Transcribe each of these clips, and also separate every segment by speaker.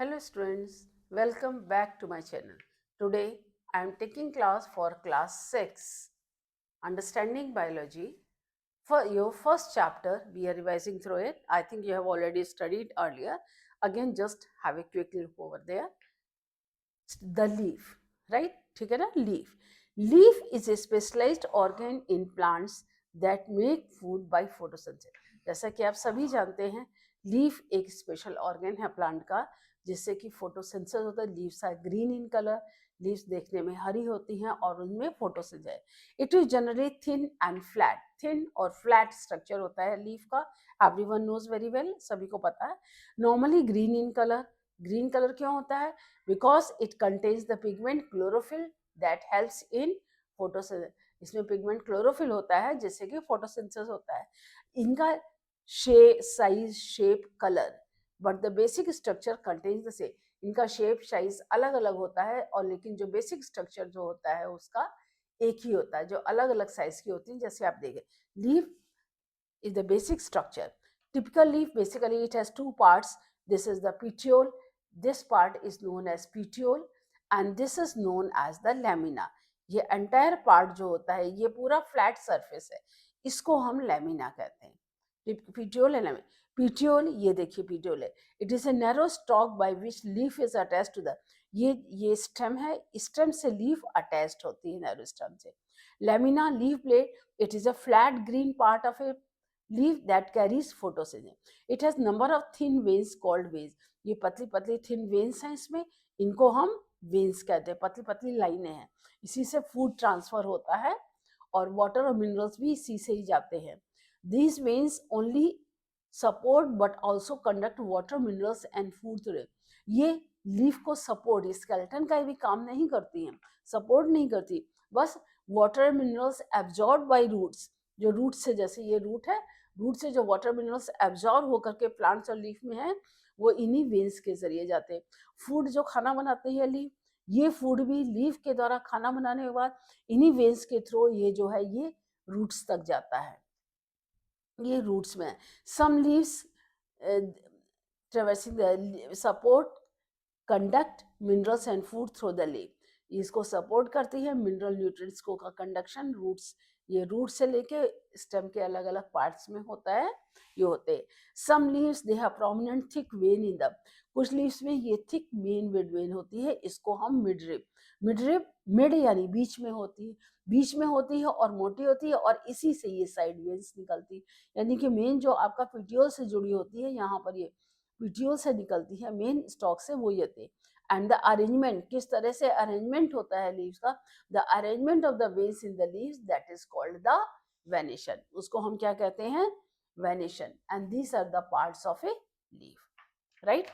Speaker 1: Hello students, welcome back to my channel. Today I am taking class for class 6, Understanding Biology. For your first chapter, we are revising through it. I think you have already studied earlier. Again, just have a quick look over there. The leaf, right? ठीक है ना? Leaf. Leaf is a specialized organ in plants that make food by photosynthesis. जैसा कि आप सभी जानते हैं, leaf एक स्पेशल ऑर्गन है प्लांट का जिससे कि फोटोसिंथेसिस होता है. Leaves are green in colour. Leaves देखने में हरी होती हैं और उनमें photosynthesis. It is generally thin and flat. Thin और फ्लैट स्ट्रक्चर होता है लीफ का. एवरीवन नोज वेरी वेल, सभी को पता है. Normally green in colour. Green colour क्यों होता है? because it contains the pigment chlorophyll that helps in photosynthesis. इसमें पिगमेंट क्लोरोफिल होता है जिससे कि फोटोसिंथेसिस होता है. इनका size, shape, colour, but the basic structure contains the same. इनका शेप साइज अलग अलग होता है और लेकिन जो बेसिक स्ट्रक्चर जो होता है उसका एक ही होता है, जो अलग अलग साइज की होती है. जैसे आप देखें, leaf is the basic structure. Typical leaf, basically it has two parts. This is the petiole. This part is known as petiole and this is known as the lamina. ये entire part जो होता है ये पूरा flat surface है, इसको हम lamina कहते हैं. Petiole and lamina. Petiole, ये देखिए petiole है. It is a narrow stalk by which leaf is attached to the. ये stem है, stem से leaf attached होती है narrow stem से. Lamina, leaf blade, it is a flat green part of a leaf that carries photosynthesis. It has number of thin veins called veins. ये पतली पतली thin veins हैं इसमें, इनको हम veins कहते हैं. पतली पतली लाइनें हैं, इसी से फूड ट्रांसफर होता है और वाटर और मिनरल्स भी इसी से ही जाते हैं. These veins only support but also conduct water, minerals and food through. ये लीफ को सपोर्ट, स्केलेटन का भी काम नहीं करती हैं, सपोर्ट नहीं करती, बस water minerals absorb by roots. जो रूट से, जैसे ये रूट है, रूट से जो वाटर मिनरल्स एब्जॉर्ब होकर के प्लांट्स और लीफ में है वो इन्हीं वेन्स के जरिए जाते हैं. फूड जो खाना बनाते हैं लीफ, ये फूड भी लीफ के द्वारा खाना बनाने के बाद इन्हीं वेन्स के थ्रू ये जो है ये रूट्स तक जाता है. ये रूट्स में some leaves traversing the support conduct minerals and food through the leaf. इसको सपोर्ट करती है मिनरल न्यूट्रिएंट्स को का कंडक्शन रूट्स. ये रूट से लेके स्टेम के अलग अलग पार्ट्स में होता है, ये होते हैं. Some leaves they have prominent thick vein in the. कुछ लीव्स में ये थिक मेन मिड वेन होती है, इसको हम मिडरिब. मिडरिब मिड यानी बीच में होती है, बीच में होती है और मोटी होती है और इसी से ये साइड वेन्स निकलती है. यानी कि मेन जो आपका पिटियोल से जुड़ी होती है, यहाँ पर ये पिटियोल से निकलती है मेन स्टॉक से, वो ये थे. एंड द अरेंजमेंट, किस तरह से अरेंजमेंट होता है लीव्स का, the arrangement of the veins in the leaves that is called the venation. उसको हम क्या कहते हैं? Venation. And these are the parts of a leaf, right?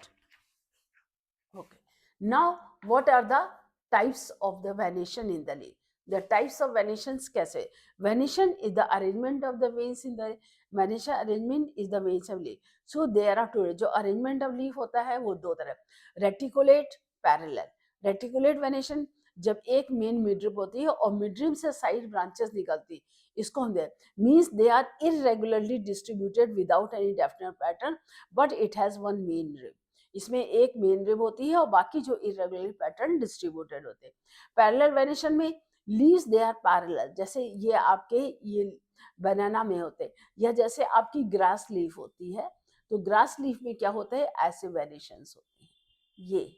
Speaker 1: Okay. Now, what are the types of the venation in the leaf? The types of venations कैसे? Venation is the arrangement of the veins in the. venation arrangement is the veins of leaf. So there are two. जो arrangement of leaf होता है वो दो तरह, reticulate, parallel. Reticulate venation जब एक main midrib होती है और मिडरिब से साइड ब्रांचेस निकलती, इसको हम they means they are irregularly distributed without any definite pattern but it has one main rib. इसमें एक मेन रिब होती है और बाकी जो इरेगुलर पैटर्न डिस्ट्रीब्यूटेड होते हैं. पैरेलल वेनेशन में लीव्स दे आर पैरेलल. जैसे ये आपके ये बनाना में होते हैं, या जैसे आपकी ग्रास लीफ होती है, तो ग्रास लीफ में क्या होता है? ऐसे वेनेशंस होते हैं. ये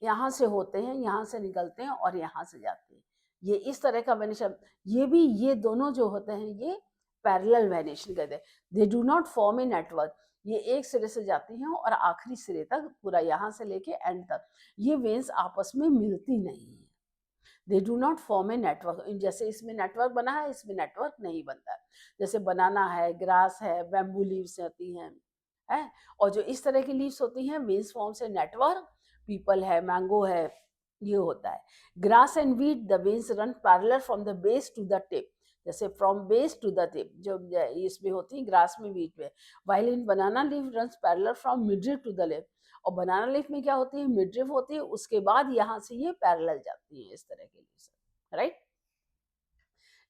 Speaker 1: यहाँ से होते हैं, यहाँ से निकलते हैं और यहाँ से जाते हैं. ये इस तरह का वेनेशन. ये भी, ये दोनों जो होते हैं ये पैरेलल वेनेशन कहते हैं. They do not form a network. ये एक सिरे से जाती हैं और आखिरी सिरे तक, पूरा यहाँ से लेके एंड तक ये वेन्स आपस में मिलती नहीं है. They do not form a network. जैसे इसमें नेटवर्क बना है, इसमें नेटवर्क नहीं बनता है. जैसे बनाना है, ग्रास है, बैम्बू लीव्स होती हैं, है? और जो इस तरह की लीव्स होती हैं वेन्स फॉर्म से नेटवर्क. पीपल है, मैंगो है, ये होता है. Grass and wheat the veins run parallel from the base to the tip. जैसे from base to the tip जो इसमें होती है, ग्रास में, वीट में. While in banana leaf runs parallel from midrib to the lip. और banana leaf में क्या होती है? मिडरिब होती है, उसके बाद यहाँ से ये पैरेलल जाती है, इस तरह के leaves, right?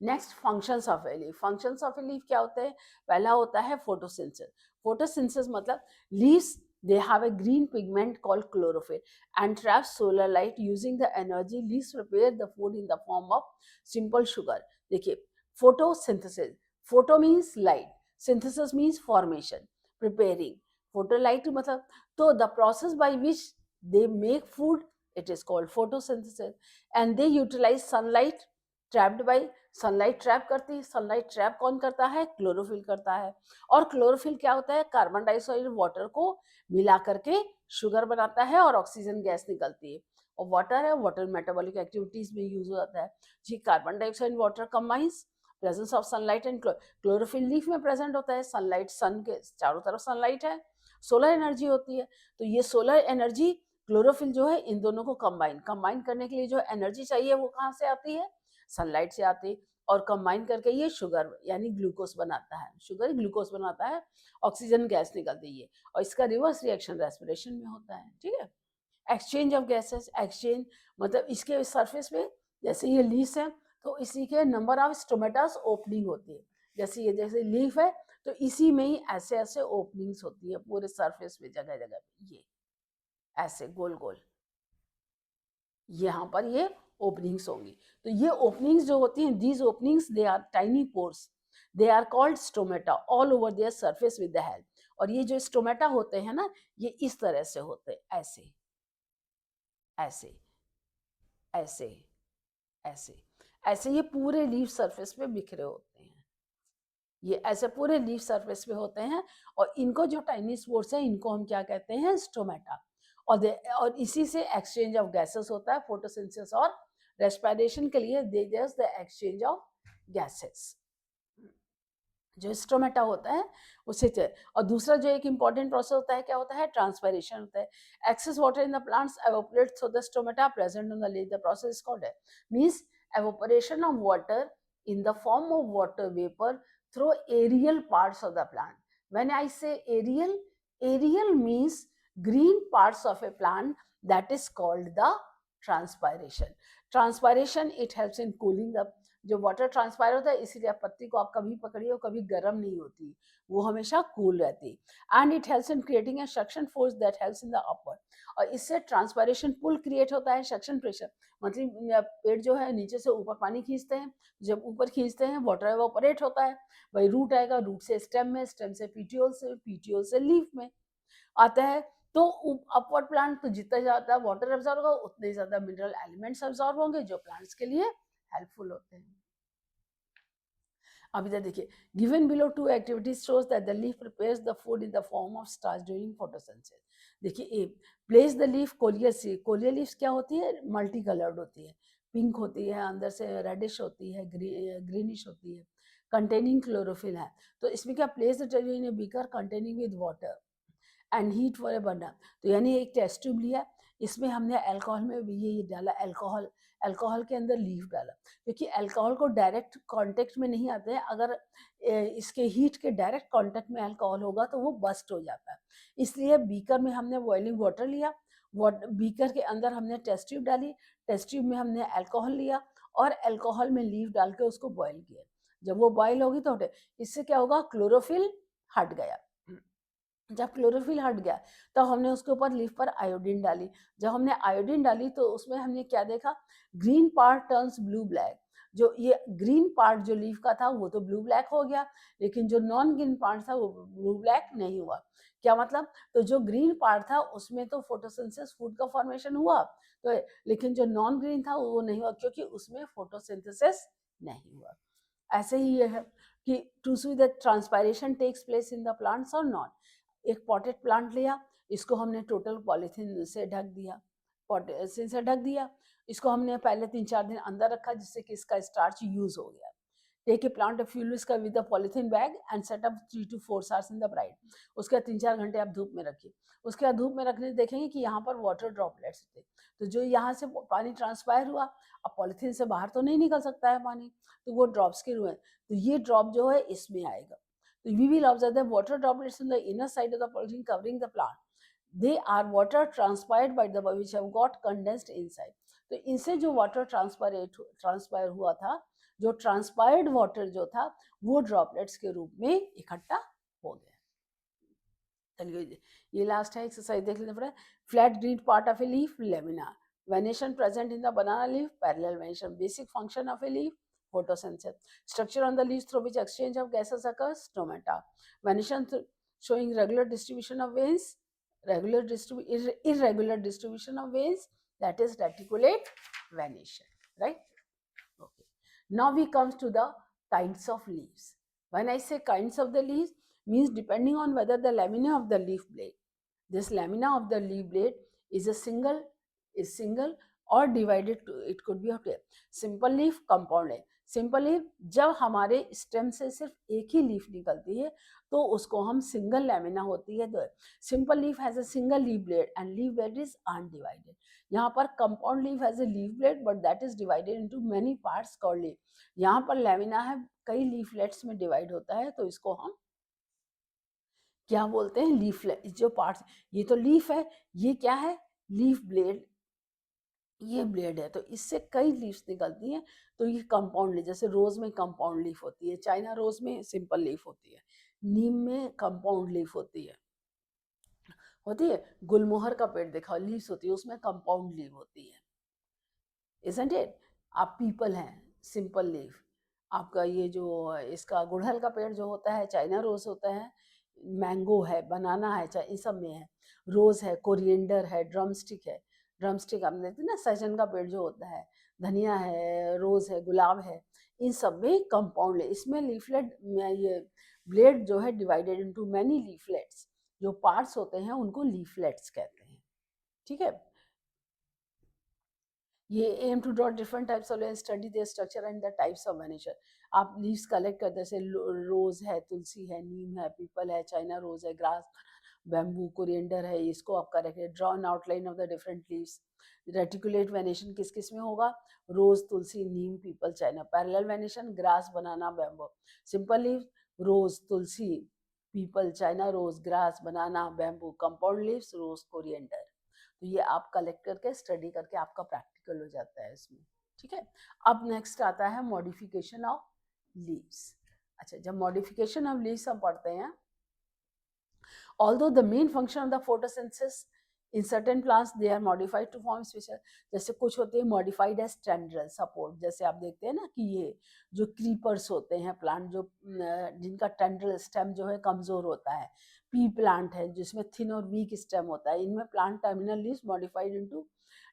Speaker 1: Next, functions of a leaf. Functions of a leaf क्या होते हैं? पहला होता है फोटोसिंथेसिस. फोटोसिंथेसिस मतलब leaves They have a green pigment called chlorophyll and trap solar light. Using the energy, leaves prepare the food in the form of simple sugar. देखिए, photosynthesis. Photo means light, synthesis means formation, preparing. Photolight मतलब, तो the process by which they make food, it is called photosynthesis. And they utilize sunlight trapped by, sunlight trap करती है. Sunlight trap कौन करता है? Chlorophyll करता है. और क्लोरोफिल क्या होता है? कार्बन डाइऑक्साइड वाटर को मिला करके शुगर बनाता है और ऑक्सीजन गैस निकलती है. और वाटर है, वाटर मेटाबॉलिक एक्टिविटीज में यूज हो जाता है जी. Carbon dioxide water combines, presence of sunlight and chlorophyll leaf में प्रेजेंट होता है. सनलाइट, सन के चारों तरफ सनलाइट है, सोलर एनर्जी होती है. तो ये सोलर एनर्जी, क्लोरोफिल जो है, इन दोनों को कंबाइन करने के लिए जो एनर्जी चाहिए वो कहाँ से आती है? सनलाइट से आती है. और कंबाइन करके ये शुगर यानी ग्लूकोज बनाता है. शुगर ग्लूकोज बनाता है, ऑक्सीजन गैस निकलती है. और इसका रिवर्स रिएक्शन रेस्पिरेशन में होता है. ठीक है. एक्सचेंज ऑफ गैसेस, एक्सचेंज मतलब इसके सरफेस पे जैसे ये लीव्स है तो इसी के नंबर ऑफ स्टोमेटास ओपनिंग होती है. जैसे ये जैसे लीफ है तो इसी में ही ऐसे ऐसे ओपनिंग्स होती है पूरे सरफेस पे, जगह जगह पे. ये ऐसे गोल गोल यहाँ पर ये ओपनिंग्स होंगी. तो ये ओपनिंग्स जो होती हैं, these openings they are tiny pores, they are called stomata all over their surface with the help. और ये जो स्टोमेटा होते हैं ना, ये इस तरह से होते हैं, ऐसे ऐसे ऐसे ऐसे ऐसे. ये पूरे लीफ सरफेस पे बिखरे होते हैं. ये ऐसे पूरे लीफ सरफेस पे होते हैं. और इनको जो टाइनी स्पोर्स है, इनको हम क्या कहते हैं? स्टोमेटा. और इसी से एक्सचेंज ऑफ गैसेस होता है फोटोसिंथेसिस और रेस्पिरेशन के लिए. They just the exchange of gases जो स्टोमेटा होता है उसे. और दूसरा जो एक इंपॉर्टेंट प्रोसेस होता है, क्या होता है? ट्रांसपायरेशन होता है. Excess water in the plants evaporate through the stomata present on the leaf. The process is called means evaporation of water in the form of water vapor through aerial parts of the plant. When I say aerial, aerial means green parts of a plant, that is called the transpiration. Transpiration, it helps in cooling the, जो water transpire होता है, इसीलिए पत्ती को आप कभी पकड़िए और कभी गर्म नहीं होती, वो हमेशा कूल रहती. And it helps in creating a suction force that helps in the upward. और इससे ट्रांसपायरेशन पुल क्रिएट होता है. सक्शन प्रेशर मतलब पेड़ जो है नीचे से ऊपर पानी खींचते हैं, जब ऊपर खींचते हैं वाटर एवापोरेट होता है. वही रूट आएगा, रूट से स्टेम में, स्टेम से पीटियोल से लीफ में आता है. तो अपवर्ड प्लांट तो जितना ज्यादा वाटर एब्जॉर्ब होगा उतने ज्यादा मिनरल एलिमेंट्स एब्जॉर्ब होंगे जो प्लांट्स के लिए हेल्पफुल होते हैं. अब इधर देखिए, given below two activities shows that the leaf prepares the food in the form of starch during photosynthesis. देखिए, a place the leaf coleus see. Coleus leaves क्या होती है? मल्टी कलर्ड होती है, पिंक होती है, अंदर से रेडिश होती है, ग्रीनिश होती है, कंटेनिंग क्लोरोफिल है. तो इसमें क्या? Place the terry in a beaker containing with water and heat for a burner. तो यानी एक टेस्ट ट्यूब लिया, इसमें हमने अल्कोहल में ये डाला, अल्कोहल, अल्कोहल के अंदर लीफ डाला. क्योंकि अल्कोहल को डायरेक्ट कांटेक्ट में नहीं आते हैं, अगर इसके हीट के डायरेक्ट कांटेक्ट में अल्कोहल होगा तो वो बस्ट हो जाता है. इसलिए बीकर में हमने बॉइलिंग वाटर लिया, बीकर के अंदर हमने टेस्ट ट्यूब डाली, टेस्ट ट्यूब में हमने अल्कोहल लिया और अल्कोहल में लीफ डाल के उसको बॉयल किया. जब वो बॉयल होगी तो इससे क्या होगा? क्लोरोफिल हट गया. जब क्लोरोफिल हट गया तो हमने उसके ऊपर लीफ पर आयोडीन डाली. जब हमने आयोडीन डाली तो उसमें हमने क्या देखा? Green part turns blue black. जो ये ग्रीन पार्ट जो लीफ का था वो तो ब्लू ब्लैक हो गया, लेकिन जो नॉन ग्रीन पार्ट था वो ब्लू ब्लैक नहीं हुआ. क्या मतलब? तो जो ग्रीन पार्ट था उसमें तो फोटोसिंथेसिस, फूड का फॉर्मेशन हुआ, तो लेकिन जो नॉन ग्रीन था वो नहीं हुआ क्योंकि उसमें फोटोसिंथेसिस नहीं हुआ. ऐसे ही ये है कि to see the transpiration takes place in the plants और नॉट. एक पॉटेड प्लांट लिया, इसको हमने टोटल पॉलीथीन से ढक दिया, पॉलीथीन से ढक दिया. इसको हमने पहले 3-4 दिन अंदर रखा जिससे कि इसका स्टार्च यूज हो गया. टेक ए प्लांट फ्यूल इसका with the polythene bag and set up 3 to 4 hours in the bright. उसके 3-4 घंटे आप धूप में रखिए. उसके बाद धूप में रखने से देखेंगे कि यहाँ पर वाटर ड्रॉपलेट्स थे, तो जो यहाँ से पानी ट्रांसपायर हुआ, अब पॉलीथीन से बाहर तो नहीं निकल सकता है पानी, तो वो ड्रॉप्स के रूप में, तो ये ड्रॉप जो है इसमें आएगा. So we will observe the water droplets in the inner side of the polythene covering the plant. They are water transpired by the which have got condensed inside. तो इनसे जो वाटर ट्रांसपायर हुआ था, जो ट्रांसपायर्ड वाटर जो था वो droplets के रूप में इकट्ठा हो गया. चलिए ये लास्ट है एक्सरसाइज देख लेते हैं। Flat green part of a leaf lamina, venation present in the banana leaf, parallel venation, basic function of a leaf photosynthesis, structure on the leaves through which exchange of gases occurs, stomata, venation showing regular distribution of veins, irregular distribution of veins, that is reticulate venation, right? Okay, now we comes to the kinds of leaves. When I say kinds of the leaves, means depending on whether the lamina of the leaf blade, this lamina of the leaf blade is single or divided to, it could be of simple leaf, compound leaf. Simple leaf जब हमारे stem से सिर्फ एक ही leaf निकलती है तो उसको हम सिंगल लैमिना होती है। तो simple leaf has a single leaf blade and leaf blade is undivided. यहाँ पर compound leaf has a leaf blade but that is divided into many parts called leaf. यहाँ पर लैमिना है, कई लीफलेट्स में डिवाइड होता है, तो इसको हम क्या बोलते हैं, लीफलेट। जो पार्ट्स, ये तो लीफ है, ये क्या है, लीफ ब्लेड, ये ब्लेड है, तो इससे कई लीव्स निकलती हैं, तो ये कंपाउंड लीफ, जैसे रोज में कंपाउंड लीफ होती है, चाइना रोज में सिंपल लीफ होती है, नीम में कंपाउंड लीफ होती है, गुलमोहर का पेड़ दिखाओ, लीव्स होती है, उसमें कंपाउंड लीफ होती है, इजंट इट। आप पीपल हैं, सिंपल लीफ। आपका ये जो इसका गुड़हल का पेड़ जो होता है, चाइना रोज होता है, मैंगो है, बनाना है, चाहे इन सब में है, रोज है, कोरिएंडर है, ड्रमस्टिक है, ड्रमस्टिक आप देखते हैं ना, सहजन का पेड़ जो होता है, धनिया है, रोज है, गुलाब है, इन सब में कंपाउंड है। इसमें लीफलेट, ये ब्लेड जो है डिवाइडेड इनटू मैनी लीफलेट्स, जो पार्ट्स होते हैं उनको लीफलेट्स कहते हैं, ठीक है। ये aim to draw different types of study their structure and the types of venation. आप लीव्स कलेक्ट करते, जैसे रोज है, तुलसी है, नीम है, पीपल है, चाइना रोज है, ग्रास, बैम्बू, कोरिएंडर है, इसको आप correct draw an outline of the different leaves. Reticulate venation किस किस में होगा, rose, tulsi, neem, peepal, China. Parallel venation grass, banana, bamboo. Simple leaf rose, tulsi, peepal, China rose, grass, banana, bamboo. Compound leaves rose, coriander. तो ये आप कलेक्ट करके स्टडी करके आपका प्रैक्टिकल हो जाता है इसमें, ठीक है। अब नेक्स्ट आता है मॉडिफिकेशन ऑफ लीव्स। अच्छा, जब मॉडिफिकेशन ऑफ लीव्स हम पढ़ते हैं, although the main function of the photosynthesis in certain plants they are modified to form species, जैसे कुछ होते हैं modified as tendril support, जैसे आप देखते हैं ना कि ये जो क्रीपर्स होते हैं प्लांट, जो जिनका टेंड्रल स्टेम जो है कमजोर होता है, पी प्लांट है जिसमें थिन और वीक स्टेम होता है, इनमें plant terminal leaves modified into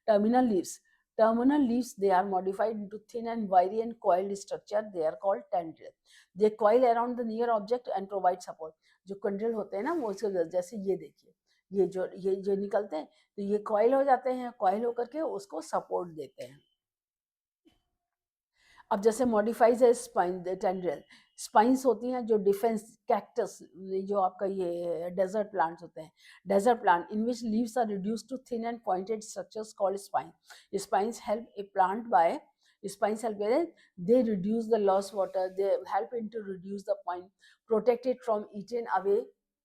Speaker 1: terminal leaves. Terminal leaves, they are modified into thin and wiry and coiled structure, they are called tendril. They coil around the near object and provide support. जो कंड्रिल होते हैं ना, वो जैसे ये देखिए, ये जो निकलते हैं, तो ये कॉइल हो जाते हैं, कॉइल होकर के उसको सपोर्ट देते हैं। अब जैसे मॉडिफाइज है स्पाइन, टेंड्रिल स्पाइंस होती हैं, जो डिफेंस, कैक्टस, जो आपका ये डेजर्ट प्लांट्स होते हैं, desert plant in which leaves are reduced to thin and pointed structures called spine. Spines help a plant by, spines help where they reduce the loss water, they help it to reduce the point, protect it from eaten away,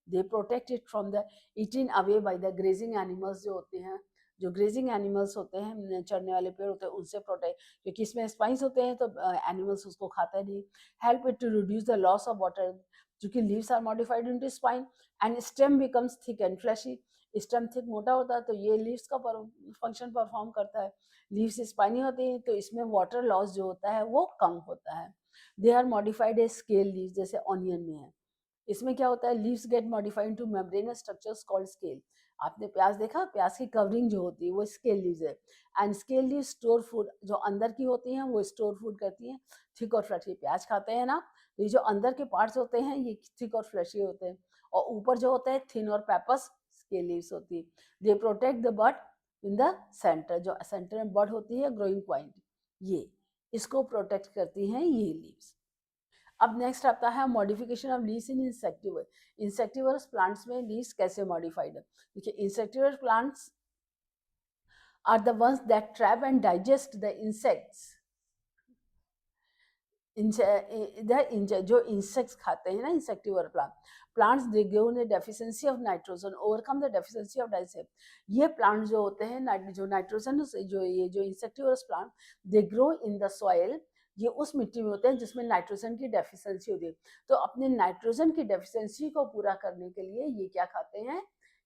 Speaker 1: they protect it from the eaten away by the grazing animals, जो होते हैं, जो grazing animals होते हैं, चढ़ने वाले पेड़ होते हैं, उनसे प्रोटेक्ट, क्योंकि इसमें स्पाइंस होते हैं तो एनिमल्स उसको खाते नहीं। Help it to reduce the loss of water, क्योंकि leaves are modified into spine and stem becomes thick and fleshy. Stem thick, मोटा होता है, तो ये लीव्स का फंक्शन परफॉर्म करता है। लीव्स स्पाइनी होती हैं तो इसमें वाटर लॉस जो होता है वो कम होता है। They are modified a scale leaves, जैसे ऑनियन में है, इसमें क्या होता है, leaves get modified to membranous structures called scale. आपने प्याज देखा, प्याज की कवरिंग जो होती है वो स्केल लीव्स है, and scale leave store food, जो अंदर की होती हैं वो स्टोर फूड करती हैं, थिक और फ्लैशी। प्याज खाते हैं ना, तो ये जो अंदर के पार्ट्स होते हैं ये थिक और फ्लैशी होते हैं, और ऊपर जो होता है थिन और पेपस, स्केल लीव्स होती है। They protect the bud in the centre, जो सेंटर में बड होती है, ग्रोइंग पॉइंट, ये इसको प्रोटेक्ट करती हैं ये लीव्स। अब नेक्स्ट आता है modification of leaves in insectivore. Insectivores plants में लीव्स कैसे मॉडिफाइड है, देखिए, insectivore plants are the ones that trap and digest the insects. जो इंसेक्ट्स खाते हैं ना, insectivore plants they give a deficiency of nitrogen, overcome the deficiency of digest. ये plant जो होते हैं, जो नाइट्रोजन, जो ये जो insectivores plant, they grow in the soil, ये उस मिट्टी में होते हैं जिसमें नाइट्रोजन की डेफिशिएंसी होती है। तो अपने नाइट्रोजन की डेफिशिएंसी को पूरा करने के लिए ये क्या खाते हैं,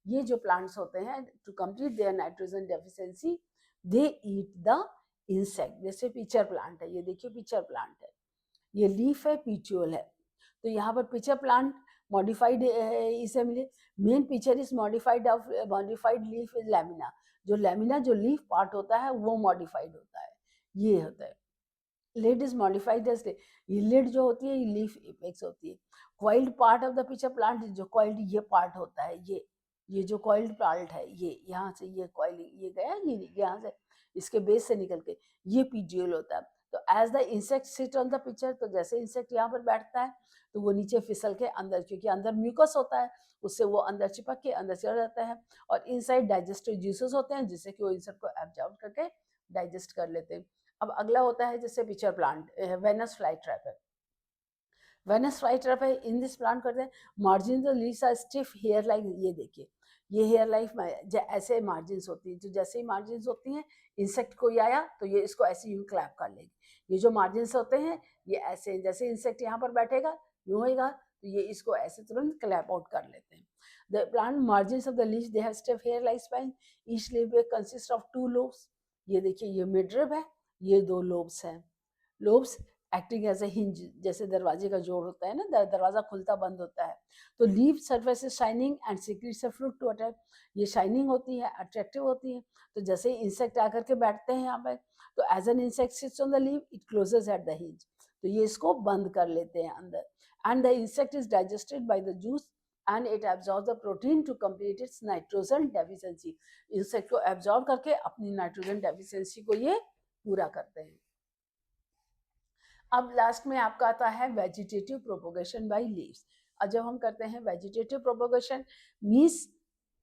Speaker 1: ये जो प्लांट्स होते हैं, to complete their nitrogen deficiency they eat the insect. जैसे पिचर प्लांट है, ये देखिए पिचर प्लांट है, ये लीफ है, पिच्यूल है। तो यहाँ पर पिचर प्लांट मॉडिफाइड इसे मिले, main picture is modified of modified leaf is lamina. जो लैमिना जो लीफ पार्ट होता है वो मॉडिफाइड होता है, ये होता है। लिड इज मॉडिफाइड एज, ये लिड जो होती है ये लीफ एपेक्स होती है। Coiled part of the pitcher plant, जो कॉइल्ड ये पार्ट होता है, ये जो कॉइल्ड प्लांट है, ये यहाँ से ये कॉइल ये गया, ये यहाँ से इसके बेस से निकल के ये पीजियोल होता है। तो as the insect sit on the picture, तो जैसे इंसेक्ट यहाँ पर बैठता है तो वो नीचे फिसल के अंदर, क्योंकि अंदर म्यूकस होता है, उससे वो अंदर चिपक के अंदर चला जाता है। और इनसाइड डाइजेस्टिव जूसेस होते हैं जिससे कि वो इंसेक्ट को एब्जॉर्ब करके डाइजेस्ट कर लेते हैं। अब अगला होता है जैसे picture plant, Venus fly trap है। वेनस फ्लाई ट्रैप है, इन दिस प्लांट करते हैं margin the leaves are stiff hair like, ये देखिए ये हेयर लाइफ में ऐसे मार्जिन होती है, जो जैसे ही मार्जिन होती हैं इंसेक्ट कोई आया तो ये इसको ऐसे यूं क्लैप कर लेगी। ये जो मार्जिन होते हैं ये ऐसे, जैसे इंसेक्ट यहाँ पर बैठेगा यूं होगा तो ये इसको ऐसे तुरंत क्लैप आउट कर लेते हैं। The plant margin of the leaves they have stiff hair like spine, each leaf consist of 2 lobes. ये देखिए ये मिडरिब है, ये 2 लोब्स हैं। Lobes acting as a hinge, जैसे दरवाजे का जोड़ होता है ना, दरवाजा खुलता बंद होता है। तो leaf surface is shining and secrets a fruit to attract, ये शाइनिंग होती है, अट्रैक्टिव होती है। तो जैसे ही इंसेक्ट आकर के बैठते हैं यहाँ पे, तो as an insect sits on the leaf it closes at the hinge, तो ये इसको बंद कर लेते हैं अंदर। And the insect is digested by the juice and it absorb the protein to complete its nitrogen deficiency. Insect को absorb करके अपनी नाइट्रोजन डेफिशिएंसी को ये पूरा करते हैं। अब लास्ट में आपका आता है वेजिटेटिव प्रोपोगेशन बाय लीव्स। और जब हम करते हैं vegetative propagation means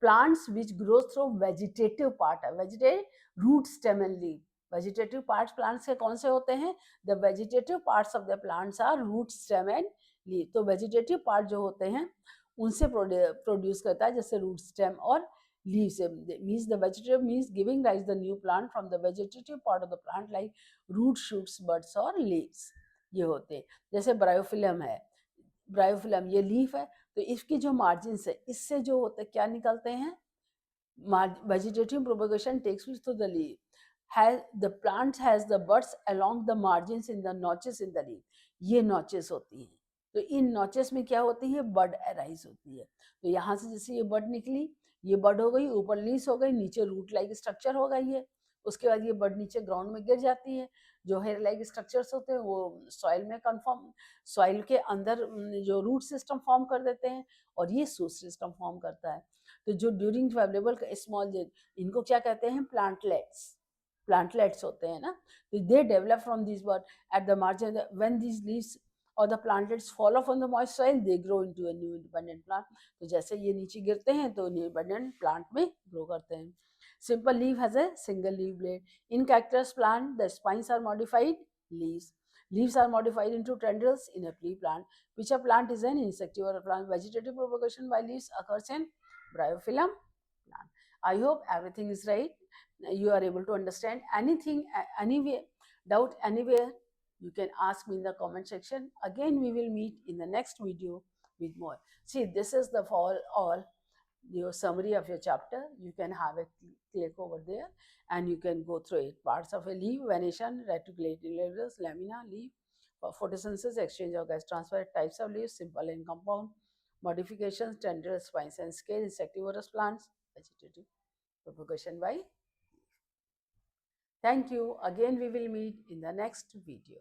Speaker 1: plants which grow through vegetative part है, vegetative root stem and leaf. Vegetative parts plants के कौन से होते हैं, the vegetative parts of the plants are root stem and leaf. तो वेजिटेटिव पार्ट जो होते हैं उनसे प्रोड्यूस करता है, जैसे रूट स्टेम और leaves, means the vegetative means giving rise the new plant from the vegetative part of the plant like root, shoots, buds और leaves, ये होते हैं। जैसे ब्रायोफिलम है, ब्रायोफिलम ये लीफ है, तो इसकी जो मार्जिन है इससे जो होते क्या निकलते हैं, vegetative propagation takes place through the leaf, has the plant has the buds along the margins in the notches in the leaf, ये notches होती हैं। तो इन नॉचेस में क्या होती है, बड अराइज होती है। तो यहाँ से जैसे ये बड निकली, ये बड हो गई, ऊपर लीस हो गई, नीचे रूट लाइक स्ट्रक्चर हो गई है। उसके बाद ये बड नीचे ग्राउंड में गिर जाती है। जो हेयर लाइक स्ट्रक्चर्स होते हैं वो सॉइल में कन्फर्म, सॉइल के अंदर जो रूट सिस्टम फॉर्म कर देते हैं और ये सूट सिस्टम फॉर्म करता है। तो जो ड्यूरिंग फेवरेबल स्मॉल, इनको क्या कहते हैं, प्लांटलेट्स, प्लांटलेट्स होते हैं ना। तो they develop from this bud at the margin, when this leaves और the plantlets fall off on the moist soil they grow into a new independent plant. तो जैसे ये नीचे गिरते हैं तो इंडिपेंडेंट प्लांट में ग्रो करते हैं। Simple leaf has a single leaf blade. In cactus plant the spines are modified leaves, leaves are modified into tendrils in a pea plant, which a plant is an insectivore plant. Vegetative propagation by leaves occurs in bryophyllum plant. I hope everything is right. You are able to understand anything, anywhere, doubt anywhere, you can ask me in the comment section. Again, we will meet in the next video with more. See, this is the all your summary of your chapter. You can have a click over there and you can go through it. Parts of a leaf, venation, reticulating layers, lamina, leaf, photosynthesis, exchange of gas transfer, types of leaves, simple and compound, modifications, tendrils, spines and scale, insectivorous plants, vegetative propagation by. Thank you. Again, we will meet in the next video.